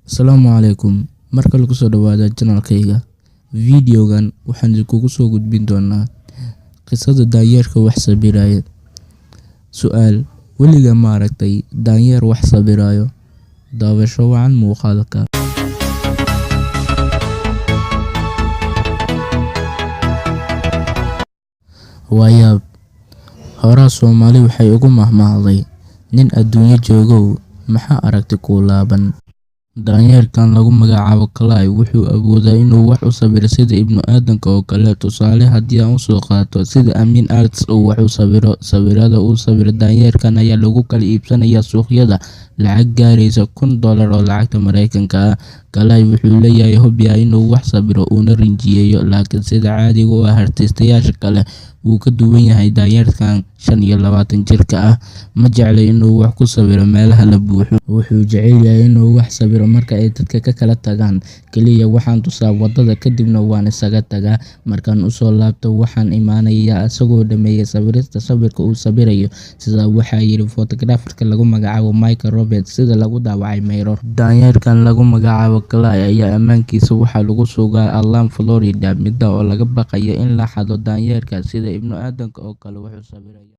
Asalaamu calaykum. Marka lagu soo dhawaada channelkayga, videogan waxaan idinkugu soo gudbin doonaa qisada daanyeerka wax sabiraya. Su'aal: weligaa ma aragtay daanyeer wax sabirayo? Daawasho wacan muuqaalka. Waayaab, horaa Soomaali waxay ugu mahmahday nin adduunyo joogow maxaa aragti ku laaban. Daanyeerkan lagu magacaabo Clay wuxuu awoodaa inuu wax u sabiro sida ibnu aadanka oo kale. Tusaale haddii aan u soo qaato sida Amin Arts uu wax u sabiro, sawirada uu sabiro daanyeerkan ayaa lagu kala iibsanayaa suuqyada lacag gaaraysa $1000 oo lacagta Mareykanka ah. Clay wuxuu leeyahay hobby ah inuu wax sabiro uuna rinjiyeeyo, laakiin sida caadiga u ah artistayaasha kale wuu ka duwan yahay. Daanyeerkan 25 jirka ah ma jecla inuu wax ku sawiro meelaha la buuxo. Wuxuu jecel yahay inuu wax sabiro marka ay dadka ka kala tagaan. Kaliya waxaan tusaa wadada kadibna waan isaga tagaa. Markaan u soo laabto waxaan imaanayaa isagoo dhameeyay sawirista sawirka uu sabirayo. Sidaa waxaa yiri photographer-ka lagu magacaabo Michael Roberts sida lagu daawacay Mirror. Daanyeerkan lagu magacaabo Clay ayaa ammaankiisa waxaa lagu sugaa Atlanta, Florida, midda oo laga baqayo in la xado. Daanyeerka sida ibnu aadanka oo kale wuxuu sabirayaa